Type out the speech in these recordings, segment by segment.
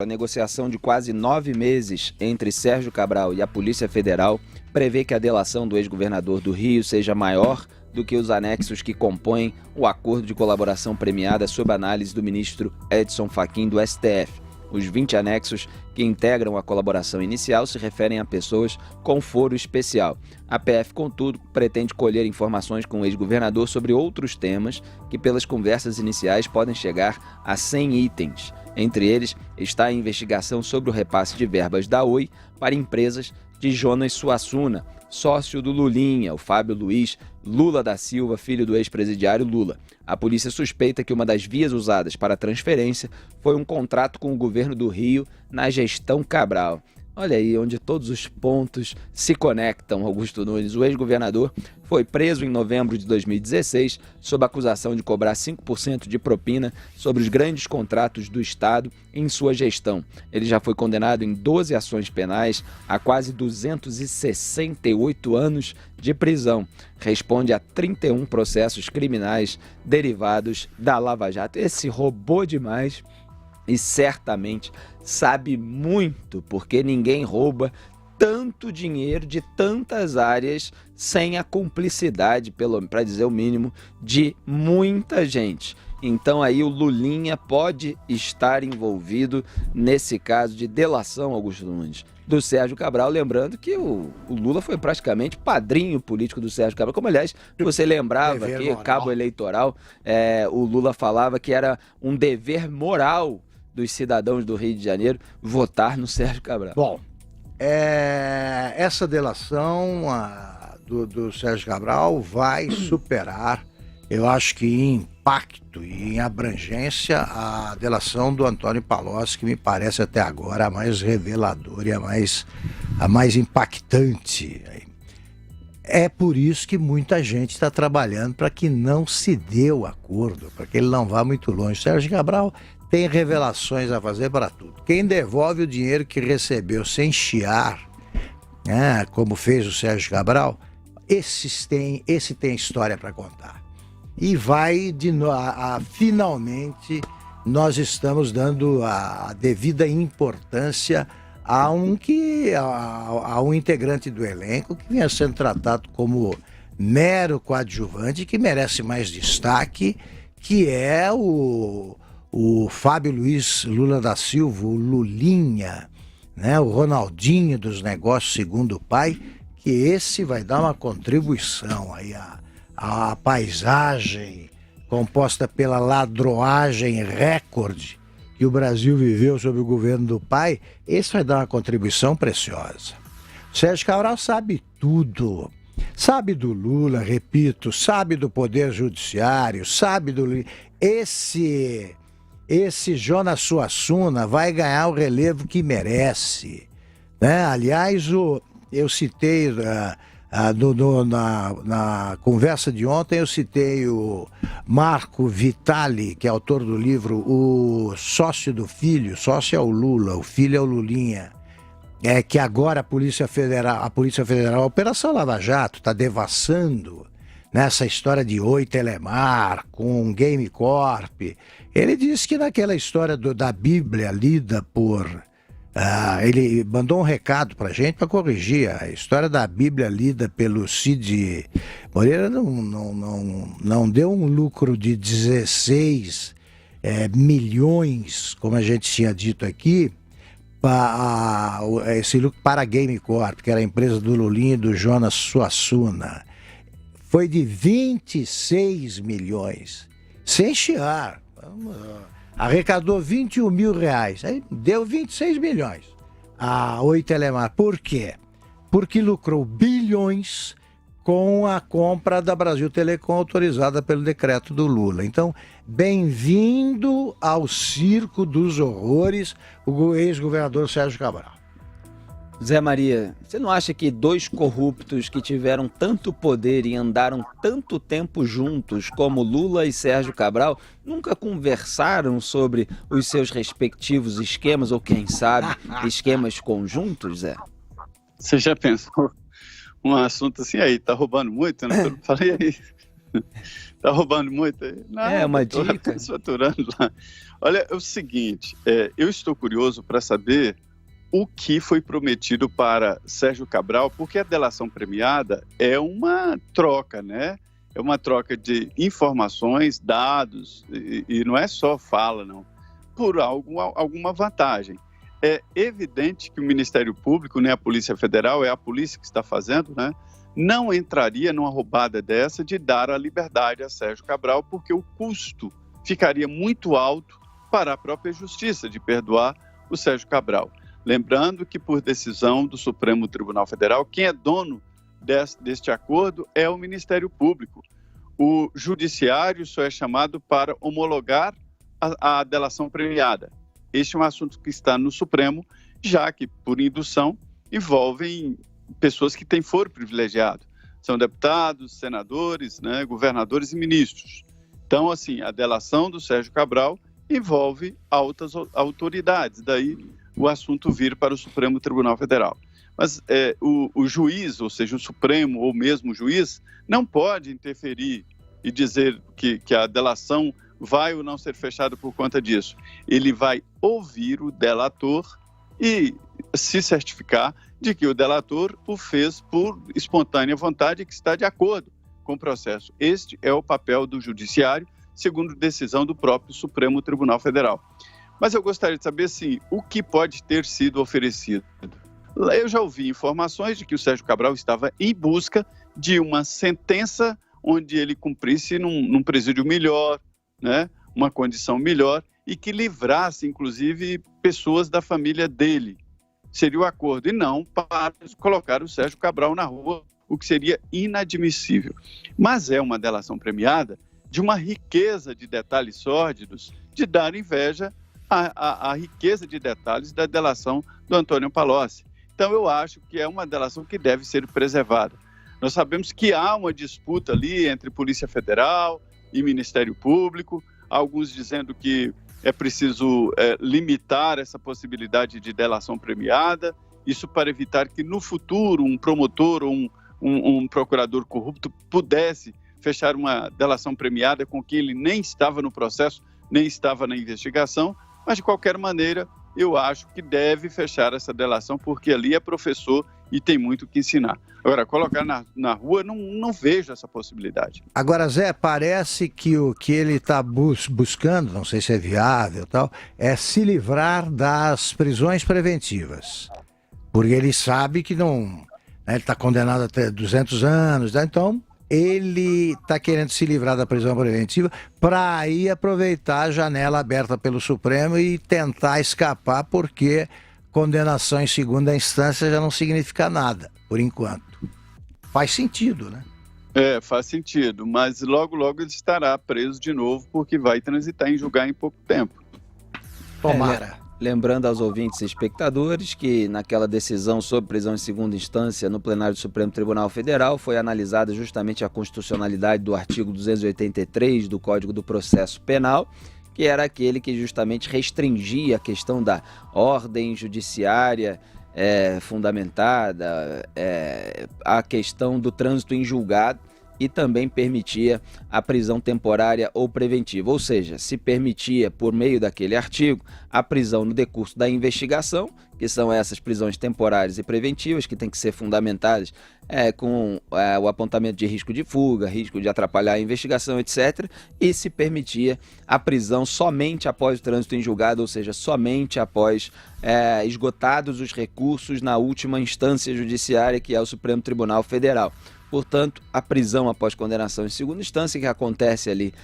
A negociação de quase 9 meses entre Sérgio Cabral e a Polícia Federal prevê que a delação do ex-governador do Rio seja maior do que os anexos que compõem o acordo de colaboração premiada sob análise do ministro Edson Fachin do STF. Os 20 anexos que integram a colaboração inicial se referem a pessoas com foro especial. A PF, contudo, pretende colher informações com o ex-governador sobre outros temas que, pelas conversas iniciais, podem chegar a 100 itens. Entre eles está a investigação sobre o repasse de verbas da Oi para empresas de Jonas Suassuna, sócio do Lulinha, o Fábio Luiz Lula da Silva, filho do ex-presidiário Lula. A polícia suspeita que uma das vias usadas para a transferência foi um contrato com o governo do Rio na gestão Cabral. Olha aí onde todos os pontos se conectam, Augusto Nunes. O ex-governador foi preso em novembro de 2016 sob acusação de cobrar 5% de propina sobre os grandes contratos do Estado em sua gestão. Ele já foi condenado em 12 ações penais a quase 268 anos de prisão. Responde a 31 processos criminais derivados da Lava Jato. Esse roubou demais e certamente sabe muito, porque ninguém rouba tanto dinheiro de tantas áreas sem a cumplicidade, para dizer o mínimo, de muita gente. Então aí o Lulinha pode estar envolvido nesse caso de delação, Augusto Nunes, do Sérgio Cabral, lembrando que o Lula foi praticamente padrinho político do Sérgio Cabral, como aliás você lembrava aqui, cabo eleitoral, o Lula falava que era um dever moral dos cidadãos do Rio de Janeiro votar no Sérgio Cabral. Bom, essa delação do Sérgio Cabral vai superar, eu acho que em impacto e em abrangência, a delação do Antônio Palocci, que me parece até agora a mais reveladora e a mais impactante. É por isso que muita gente está trabalhando para que não se dê o acordo, para que ele não vá muito longe. Sérgio Cabral tem revelações a fazer para tudo. Quem devolve o dinheiro que recebeu sem chiar, como fez o Sérgio Cabral, esse tem história para contar. E finalmente nós estamos dando a devida importância a um integrante do elenco que vinha sendo tratado como mero coadjuvante, que merece mais destaque, que é o Fábio Luiz Lula da Silva, o Lulinha, o Ronaldinho dos negócios segundo o pai, que esse vai dar uma contribuição aí à paisagem composta pela ladroagem recorde que o Brasil viveu sob o governo do pai. Esse vai dar uma contribuição preciosa. Sérgio Cabral sabe tudo. Sabe do Lula, repito, sabe do Poder Judiciário, sabe do... Esse Jonas Suassuna vai ganhar o relevo que merece. Aliás, eu citei na conversa de ontem, eu citei o Marco Vitali, que é autor do livro O Sócio do Filho. Sócio é o Lula, o filho é o Lulinha. Que agora a Polícia Federal, a Operação Lava Jato, está devassando nessa história de Oi Telemar com Game Corp. Ele disse que naquela história da Bíblia lida por... ele mandou um recado pra gente para corrigir. A história da Bíblia lida pelo Cid Moreira não deu um lucro de 16 milhões, como a gente tinha dito aqui, esse lucro para a Game Corp, que era a empresa do Lulinha e do Jonas Suassuna. Foi de 26 milhões, sem chiar. Arrecadou 21 mil reais, aí deu 26 milhões a Oi Telemar. Por quê? Porque lucrou bilhões com a compra da Brasil Telecom autorizada pelo decreto do Lula. Então, bem-vindo ao circo dos horrores, o ex-governador Sérgio Cabral. Zé Maria, você não acha que dois corruptos que tiveram tanto poder e andaram tanto tempo juntos como Lula e Sérgio Cabral nunca conversaram sobre os seus respectivos esquemas ou, quem sabe, esquemas conjuntos, Zé? Você já pensou um assunto assim, aí, tá roubando muito, né? Eu falei aí. Tá roubando muito aí? Não, É uma tô dica. faturando lá. Olha, é o seguinte, eu estou curioso para saber o que foi prometido para Sérgio Cabral, porque a delação premiada é uma troca, né? É uma troca de informações, dados, e não é só fala, não, por alguma vantagem. É evidente que o Ministério Público, né, a Polícia Federal, é a polícia que está fazendo, né? Não entraria numa roubada dessa de dar a liberdade a Sérgio Cabral, porque o custo ficaria muito alto para a própria Justiça de perdoar o Sérgio Cabral. Lembrando que, por decisão do Supremo Tribunal Federal, quem é dono deste acordo é o Ministério Público. O Judiciário só é chamado para homologar a delação premiada. Este é um assunto que está no Supremo, já que, por indução, envolvem pessoas que têm foro privilegiado. São deputados, senadores, né, governadores e ministros. Então, assim, a delação do Sérgio Cabral envolve altas autoridades. Daí o assunto vir para o Supremo Tribunal Federal. Mas o juiz, ou seja, o Supremo ou mesmo o juiz, não pode interferir e dizer que a delação vai ou não ser fechada por conta disso. Ele vai ouvir o delator e se certificar de que o delator o fez por espontânea vontade e que está de acordo com o processo. Este é o papel do Judiciário, segundo decisão do próprio Supremo Tribunal Federal. Mas eu gostaria de saber, assim, o que pode ter sido oferecido. Eu já ouvi informações de que o Sérgio Cabral estava em busca de uma sentença onde ele cumprisse num presídio melhor, né, uma condição melhor e que livrasse, inclusive, pessoas da família dele. Seria o acordo, e não para colocar o Sérgio Cabral na rua, o que seria inadmissível. Mas é uma delação premiada de uma riqueza de detalhes sórdidos, de dar inveja à riqueza de detalhes da delação do Antônio Palocci. Então, eu acho que é uma delação que deve ser preservada. Nós sabemos que há uma disputa ali entre Polícia Federal e Ministério Público, alguns dizendo que é preciso limitar essa possibilidade de delação premiada, isso para evitar que no futuro um promotor ou um procurador corrupto pudesse fechar uma delação premiada com quem ele nem estava no processo, nem estava na investigação, mas de qualquer maneira eu acho que deve fechar essa delação porque ali é professor e tem muito o que ensinar. Agora, colocar na rua, não vejo essa possibilidade. Agora, Zé, parece que o que ele está buscando, não sei se é viável e tal, é se livrar das prisões preventivas. Porque ele sabe que não, né, ele está condenado até 200 anos, né, então ele está querendo se livrar da prisão preventiva para aí aproveitar a janela aberta pelo Supremo e tentar escapar, porque condenação em segunda instância já não significa nada, por enquanto. Faz sentido, né? Faz sentido, mas logo, logo ele estará preso de novo, porque vai transitar em julgar em pouco tempo. Tomara. Lembrando aos ouvintes e espectadores que naquela decisão sobre prisão em segunda instância no plenário do Supremo Tribunal Federal foi analisada justamente a constitucionalidade do artigo 283 do Código do Processo Penal, que era aquele que justamente restringia a questão da ordem judiciária fundamentada, a questão do trânsito em julgado, e também permitia a prisão temporária ou preventiva, ou seja, se permitia, por meio daquele artigo, a prisão no decurso da investigação, que são essas prisões temporárias e preventivas, que têm que ser fundamentadas com o apontamento de risco de fuga, risco de atrapalhar a investigação, etc., e se permitia a prisão somente após o trânsito em julgado, ou seja, somente após esgotados os recursos na última instância judiciária, que é o Supremo Tribunal Federal. Portanto, a prisão após condenação em segunda instância, que acontece ali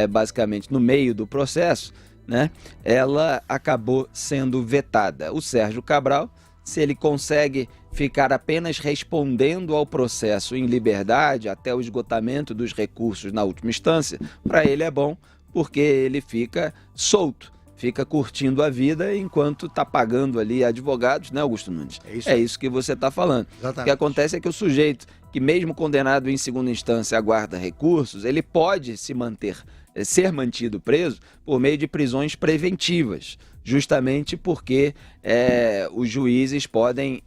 basicamente no meio do processo, né, ela acabou sendo vetada. O Sérgio Cabral, se ele consegue ficar apenas respondendo ao processo em liberdade até o esgotamento dos recursos na última instância, para ele é bom, porque ele fica solto, fica curtindo a vida enquanto está pagando ali advogados, né, Augusto Nunes? É isso que você está falando. Exatamente. O que acontece é que o sujeito que, mesmo condenado em segunda instância, aguarda recursos, ele pode ser mantido preso por meio de prisões preventivas, justamente porque os juízes podem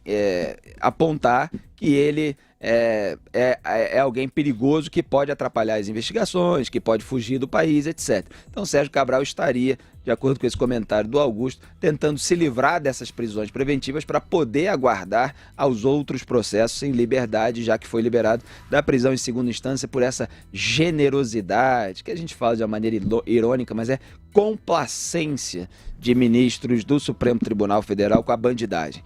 apontar que ele é alguém perigoso que pode atrapalhar as investigações, que pode fugir do país, etc. Então Sérgio Cabral estaria, de acordo com esse comentário do Augusto, tentando se livrar dessas prisões preventivas para poder aguardar aos outros processos em liberdade, já que foi liberado da prisão em segunda instância por essa generosidade, que a gente fala de uma maneira irônica, mas é complacência de ministros do Supremo Tribunal Federal com a bandidagem.